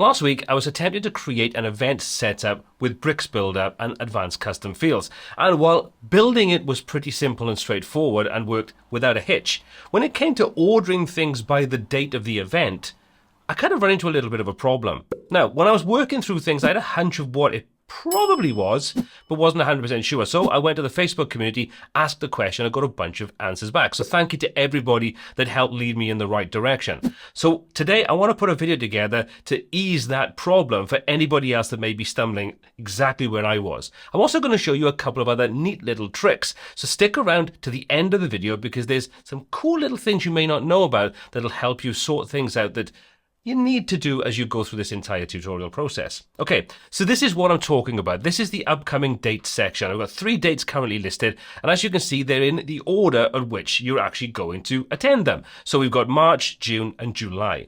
Last week, I was attempting to create an event setup with Bricks Builder and Advanced Custom Fields. And while building it was pretty simple and straightforward and worked without a hitch, when it came to ordering things by the date of the event, I kind of ran into a little bit of a problem. Now, when I was working through things, I had a hunch of what it probably was, but wasn't 100% sure. So I went to the Facebook community, asked the question, and got a bunch of answers back. So thank you to everybody that helped lead me in the right direction. So today I want to put a video together to ease that problem for anybody else that may be stumbling exactly where I was. I'm also going to show you a couple of other neat little tricks. So stick around to the end of the video because there's some cool little things you may not know about that'll help you sort things out that you need to do as you go through this entire tutorial process. Okay, so this is what I'm talking about. This is the upcoming dates section. I've got 3 dates currently listed, and as you can see, they're in the order at which you're actually going to attend them. So we've got March, June, and July.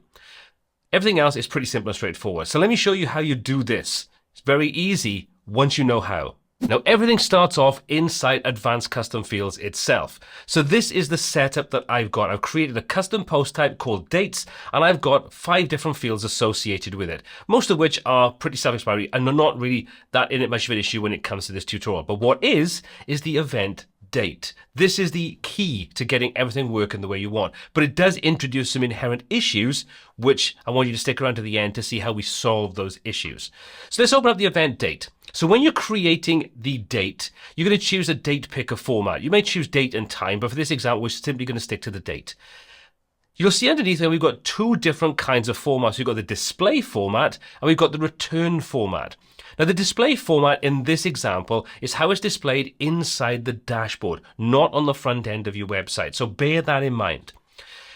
Everything else is pretty simple and straightforward. So let me show you how you do this. It's very easy once you know how. Now, everything starts off inside Advanced Custom Fields itself. So this is the setup that I've got. I've created a custom post type called dates, and I've got 5 different fields associated with it, most of which are pretty self-explanatory and are not really that much of an issue when it comes to this tutorial. But what is the event date. This is the key to getting everything working the way you want. But it does introduce some inherent issues, which I want you to stick around to the end to see how we solve those issues. So let's open up the event date. So when you're creating the date, you're going to choose a date picker format. You may choose date and time, but for this example, we're simply going to stick to the date. You'll see underneath there we've got 2 different kinds of formats. We've got the display format and we've got the return format. Now the display format in this example is how it's displayed inside the dashboard, not on the front end of your website. So bear that in mind.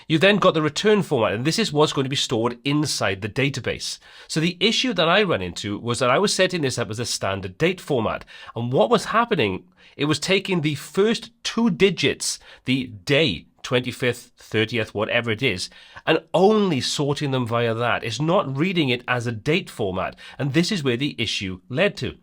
You then got the return format, and this is what's going to be stored inside the database. So the issue that I ran into was that I was setting this up as a standard date format. And what was happening, it was taking the first 2 digits, the day, 25th, 30th, whatever it is, and only sorting them via that. It's not reading it as a date format, and this is where the issue led to.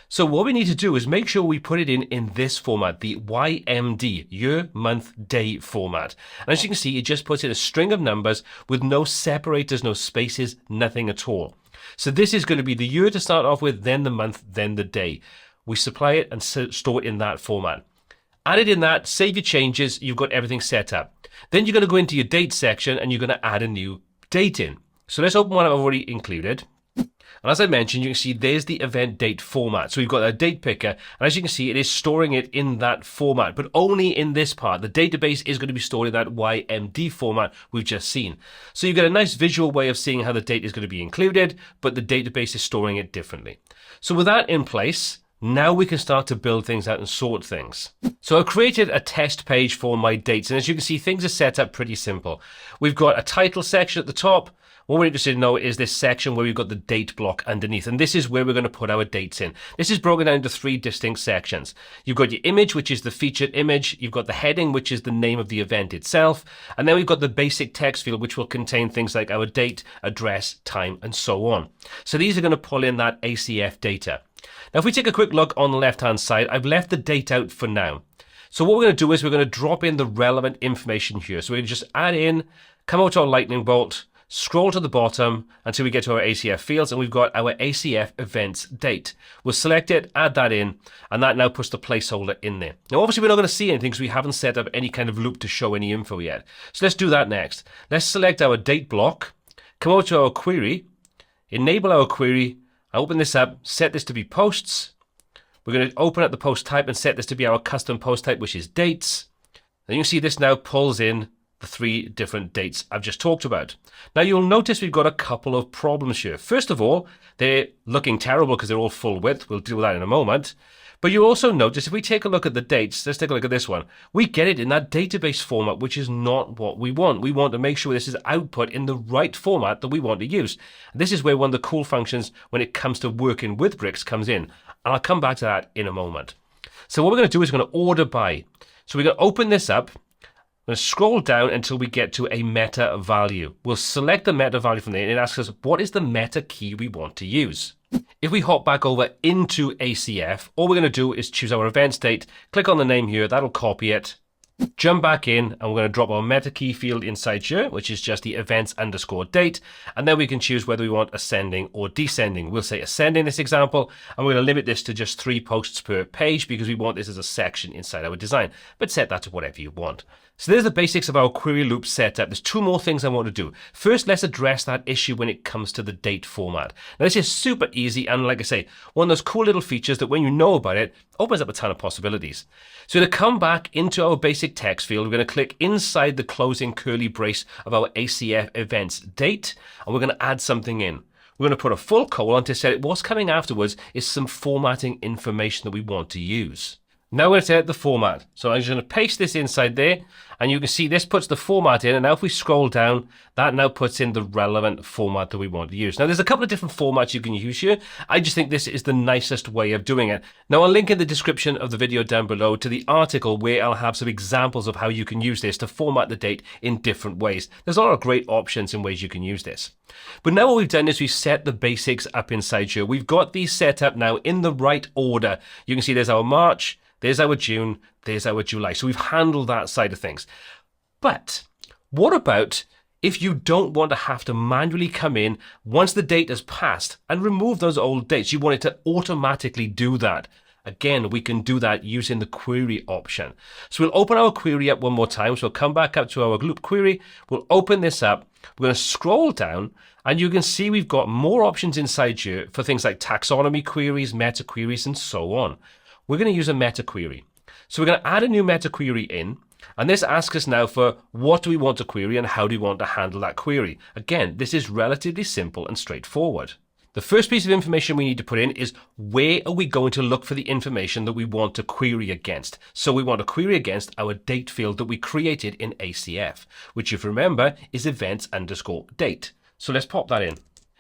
So what we need to do is make sure we put it in this format, the YMD, year, month, day format. And as you can see, it just puts in a string of numbers with no separators, no spaces, nothing at all. So this is going to be the year to start off with, then the month, then the day. We supply it and store it in that format. Add it in that, save your changes, you've got everything set up. Then you're going to go into your date section and you're going to add a new date in. So let's open one I've already included. And as I mentioned, you can see there's the event date format. So we've got a date picker, and as you can see, it is storing it in that format, but only in this part. The database is going to be stored in that YMD format we've just seen. So you've got a nice visual way of seeing how the date is going to be included, but the database is storing it differently. So with that in place, now we can start to build things out and sort things. So I've created a test page for my dates, and as you can see, things are set up pretty simple. We've got a title section at the top. What we're interested in now is this section where we've got the date block underneath, and this is where we're going to put our dates in. This is broken down into 3 distinct sections. You've got your image, which is the featured image. You've got the heading, which is the name of the event itself. And then we've got the basic text field, which will contain things like our date, address, time, and so on. So these are going to pull in that ACF data. Now, if we take a quick look on the left-hand side, I've left the date out for now. So what we're going to do is we're going to drop in the relevant information here. So we're going to just add in, come out to our lightning bolt, scroll to the bottom until we get to our ACF fields, and we've got our ACF events date. We'll select it, add that in, and that now puts the placeholder in there. Now, obviously, we're not going to see anything because we haven't set up any kind of loop to show any info yet. So let's do that next. Let's select our date block, come over to our query, enable our query, open this up, set this to be posts. We're going to open up the post type and set this to be our custom post type, which is dates. Then you can see this now pulls in the 3 different dates I've just talked about. Now you'll notice we've got a couple of problems here. First of all, they're looking terrible because they're all full width. We'll deal with that in a moment. But you also notice if we take a look at the dates, let's take a look at this one. We get it in that database format, which is not what we want. We want to make sure this is output in the right format that we want to use. This is where one of the cool functions when it comes to working with bricks comes in. And I'll come back to that in a moment. So what we're going to do is we're going to order by. So we're going to open this up. I'm going to scroll down until we get to a meta value. We'll select the meta value from there and it asks us what is the meta key we want to use. If we hop back over into ACF, all we're going to do is choose our events date, click on the name here, that'll copy it. Jump back in, and we're going to drop our meta key field inside here, which is just the events_date. And then we can choose whether we want ascending or descending. We'll say ascending in this example, and we're going to limit this to just 3 posts per page because we want this as a section inside our design, but set that to whatever you want. So there's the basics of our query loop setup. There's 2 more things I want to do. First, let's address that issue when it comes to the date format. Now, this is super easy, and like I say, one of those cool little features that when you know about it, opens up a ton of possibilities. So to come back into our basic text field, we're going to click inside the closing curly brace of our ACF events date, and we're going to add something in. We're going to put a full colon to set it. What's coming afterwards is some formatting information that we want to use. Now we're going to set the format. So I'm just going to paste this inside there, and you can see this puts the format in, and now if we scroll down, that now puts in the relevant format that we want to use. Now there's a couple of different formats you can use here. I just think this is the nicest way of doing it. Now I'll link in the description of the video down below to the article where I'll have some examples of how you can use this to format the date in different ways. There's a lot of great options and ways you can use this. But now what we've done is we've set the basics up inside here. We've got these set up now in the right order. You can see there's our March, there's our June, there's our July. So we've handled that side of things. But what about if you don't want to have to manually come in once the date has passed and remove those old dates? You want it to automatically do that. Again, we can do that using the query option. So we'll open our query up one more time. So we'll come back up to our loop query. We'll open this up. We're going to scroll down, and you can see we've got more options inside here for things like taxonomy queries, meta queries, and so on. We're going to use a meta query. So we're going to add a new meta query in, and this asks us now for what do we want to query and how do we want to handle that query. Again, this is relatively simple and straightforward. The first piece of information we need to put in is where are we going to look for the information that we want to query against. So we want to query against our date field that we created in ACF, which if you remember is events_date. So let's pop that in.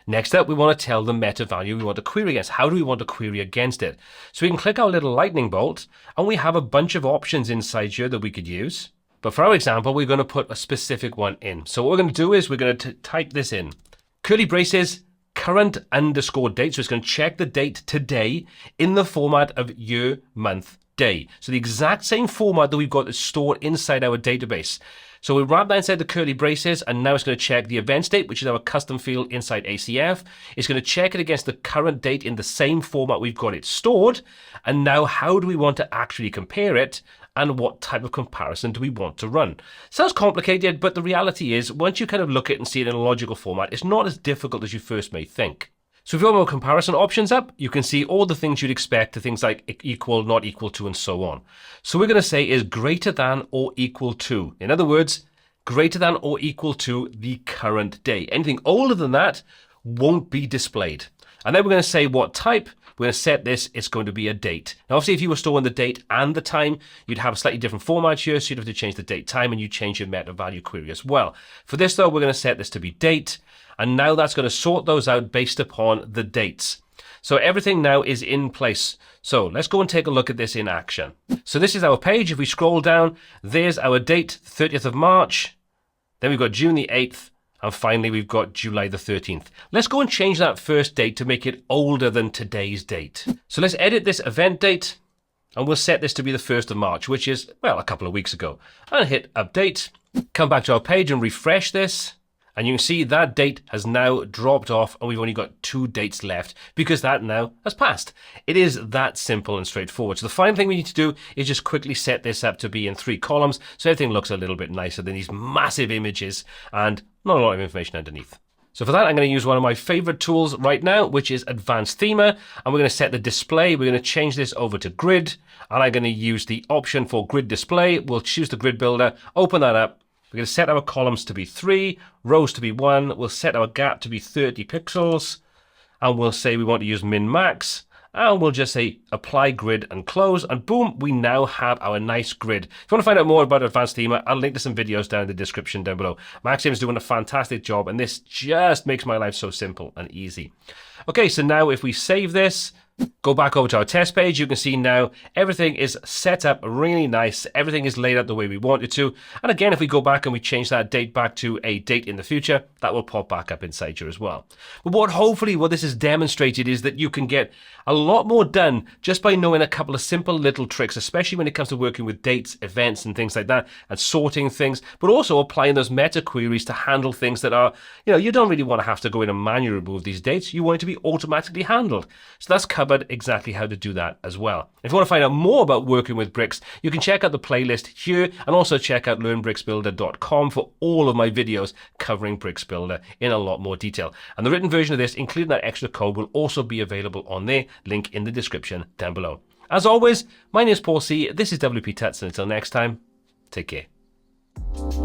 Next up, we want to tell the meta value we want to query against. How do we want to query against it? So we can click our little lightning bolt, and we have a bunch of options inside here that we could use. But for our example, we're going to put a specific one in. So what we're going to do is we're going to type this in. Curly braces, current_date. So it's going to check the date today in the format of year, month, day. So the exact same format that we've got stored inside our database. So we wrap that inside the curly braces, and now it's going to check the events date, which is our custom field inside ACF. It's going to check it against the current date in the same format we've got it stored. And now how do we want to actually compare it? And what type of comparison do we want to run? Sounds complicated, but the reality is once you kind of look at it and see it in a logical format, it's not as difficult as you first may think. So if you have our comparison options up, you can see all the things you'd expect to things like equal, not equal to, and so on. So we're going to say is greater than or equal to. In other words, greater than or equal to the current day. Anything older than that won't be displayed. And then we're going to say what type. We're going to set this, it's going to be a date. Now, obviously, if you were storing the date and the time, you'd have a slightly different format here, so you'd have to change the date time, and you change your meta value query as well. For this, though, we're going to set this to be date, and now that's going to sort those out based upon the dates. So everything now is in place. So let's go and take a look at this in action. So this is our page. If we scroll down, there's our date, 30th of March. Then we've got June the 8th. And finally, we've got July the 13th. Let's go and change that first date to make it older than today's date. So let's edit this event date, and we'll set this to be the 1st of March, which is, well, a couple of weeks ago. And hit update, come back to our page and refresh this. And you can see that date has now dropped off, and we've only got 2 dates left because that now has passed. It is that simple and straightforward. So the final thing we need to do is just quickly set this up to be in 3 columns so everything looks a little bit nicer than these massive images and not a lot of information underneath. So for that, I'm going to use one of my favorite tools right now, which is Advanced Thema, and we're going to set the display. We're going to change this over to grid, and I'm going to use the option for grid display. We'll choose the grid builder, open that up. We're going to set our columns to be 3, rows to be 1. We'll set our gap to be 30 pixels. And we'll say we want to use min-max. And we'll just say apply grid and close. And boom, we now have our nice grid. If you want to find out more about Advanced Thema, I'll link to some videos down in the description down below. Maxim's doing a fantastic job, and this just makes my life so simple and easy. Okay, so now if we save this, Go back over to our test page. You can see now everything is set up really nice. Everything is laid out the way we want it to. And again, if we go back and we change that date back to a date in the future, that will pop back up inside here as well. But hopefully what this has demonstrated is that you can get a lot more done just by knowing a couple of simple little tricks, especially when it comes to working with dates, events, and things like that, and sorting things, but also applying those meta queries to handle things that are, you don't really want to have to go in and manually remove these dates. You want it to be automatically handled. So that's covered exactly how to do that as well. If you want to find out more about working with bricks, you can check out the playlist here and also check out learnbricksbuilder.com for all of my videos covering Bricks Builder in a lot more detail. And the written version of this, including that extra code, will also be available on there, link in the description down below. As always, my name is Paul C. This is WPTuts, and until next time, take care.